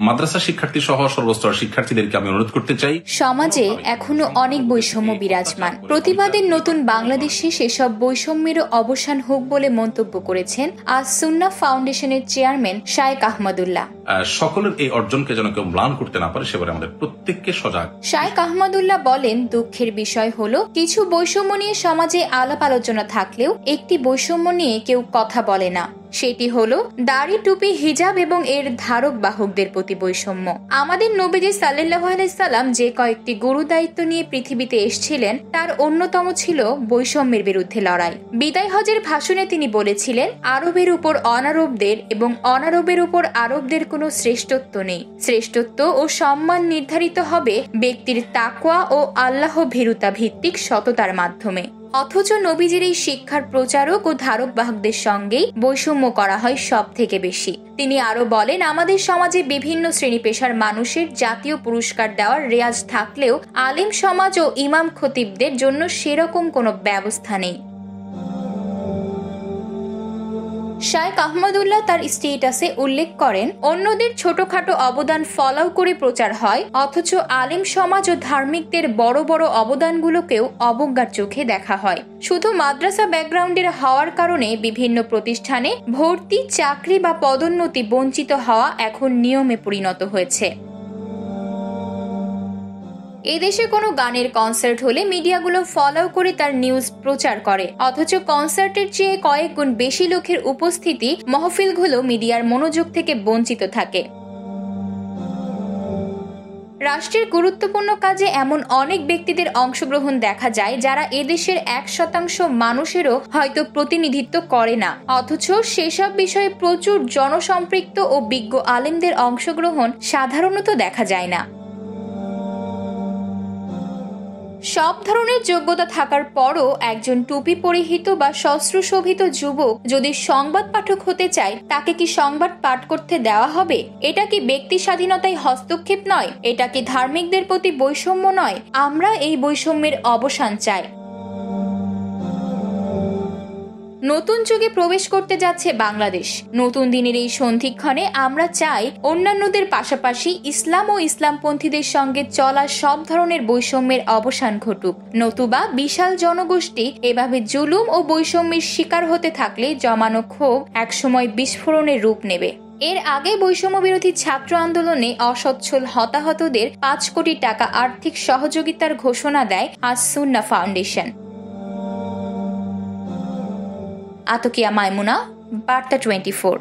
মাদ্রাসা শিক্ষার্থী সহ সর্বস্তর শিক্ষার্থীদেরকে আমি অনুরোধ করতে চাই, সমাজে এখনো অনেক বৈষম্য বিরাজমান। প্রতিবাদের নতুন বাংলাদেশে সেসব বৈষম্যেরও অবসান হোক বলে মন্তব্য করেছেন আজ সুন্নাহ ফাউন্ডেশনের চেয়ারম্যান শায়েখ আহমদুল্লাহ। সকলের এই অর্জনকে যেন কেউ ম্লান করতে না পারে সেবারে আমাদের প্রত্যেককে সজাগ। শায়েখ আহমদুল্লাহ বলেন, দুঃখের বিষয় হলো কিছু বৈষম্য নিয়ে সমাজে আলাপ আলোচনা থাকলেও একটি বৈষম্য নিয়ে কেউ কথা বলে না। সেটি হলো দাড়ি, টুপি, হিজাব এবং এর ধারক বাহকদের প্রতি বৈষম্য। আমাদের নবীজি সাল্লাল্লাহু আলাইহি সাল্লাম যে কয়েকটি গুরু দায়িত্ব নিয়ে পৃথিবীতে এসেছিলেন তার অন্যতম ছিল বৈষম্যের বিরুদ্ধে লড়াই। বিদায় হজের ভাষণে তিনি বলেছিলেন, আরবের উপর অনারবদের এবং অনারবের উপর আরবদের কোনো শ্রেষ্ঠত্ব নেই। শ্রেষ্ঠত্ব ও সম্মান নির্ধারিত হবে ব্যক্তির তাকওয়া ও আল্লাহ ভীরুতা ভিত্তিক সততার মাধ্যমে। অথচ নবীজির এই শিক্ষার প্রচারক ও ধারক বাহকদের সঙ্গেই বৈষম্য করা হয় সব থেকে বেশি। তিনি আরো বলেন, আমাদের সমাজে বিভিন্ন শ্রেণী পেশার মানুষের জাতীয় পুরস্কার দেওয়ার রেয়াজ থাকলেও আলেম সমাজ ও ইমাম খতিবদের জন্য সেরকম কোনো ব্যবস্থা নেই। শায়েখ আহমদুল্লাহ তার স্টেটাসে উল্লেখ করেন, অন্যদের ছোটখাটো অবদান ফলাও করে প্রচার হয়, অথচ আলেম সমাজ ও ধার্মিকদের বড় বড় অবদানগুলোকেও অবজ্ঞার চোখে দেখা হয়। শুধু মাদ্রাসা ব্যাকগ্রাউন্ডের হওয়ার কারণে বিভিন্ন প্রতিষ্ঠানে ভর্তি, চাকরি বা পদোন্নতি বঞ্চিত হওয়া এখন নিয়মে পরিণত হয়েছে। এদেশে কোনো গানের কনসার্ট হলে মিডিয়াগুলো ফলো করে তার নিউজ প্রচার করে, অথচ কনসার্টের চেয়ে কয়েক গুণ বেশি লোকের উপস্থিতি মহফিলগুলো মিডিয়ার মনোযোগ থেকে বঞ্চিত থাকে। রাষ্ট্রের গুরুত্বপূর্ণ কাজে এমন অনেক ব্যক্তিদের অংশগ্রহণ দেখা যায় যারা এদেশের 1% মানুষেরও হয়তো প্রতিনিধিত্ব করে না, অথচ সেসব বিষয়ে প্রচুর জনসম্পৃক্ত ও বিজ্ঞ আলেমদের অংশগ্রহণ সাধারণত দেখা যায় না। সব ধরনের যোগ্যতা থাকার পরও একজন টুপি পরিহিত বা শস্ত্রশোভিত যুবক যদি সংবাদ পাঠক হতে চায়, তাকে কি সংবাদ পাঠ করতে দেওয়া হবে? এটা কি ব্যক্তি স্বাধীনতায় হস্তক্ষেপ নয়? এটা কি ধার্মিকদের প্রতি বৈষম্য নয়? আমরা এই বৈষম্যের অবসান চাই। নতুন যুগে প্রবেশ করতে যাচ্ছে বাংলাদেশ। নতুন দিনের এই সন্ধিক্ষণে আমরা চাই অন্যান্যদের পাশাপাশি ইসলাম ও ইসলামপন্থীদের সঙ্গে চলা সব ধরনের বৈষম্যের অবসান ঘটুক। নতুবা বিশাল জনগোষ্ঠী এভাবে জুলুম ও বৈষম্যের শিকার হতে থাকলে জমানো ক্ষোভ একসময় বিস্ফোরণের রূপ নেবে। এর আগে বৈষম্য বিরোধী ছাত্র আন্দোলনে অসচ্ছল হতাহতদের 5 কোটি টাকা আর্থিক সহযোগিতার ঘোষণা দেয় আজ সুন্নাহ ফাউন্ডেশন। আতকিয়া মাইমুনা, বার্তা 24।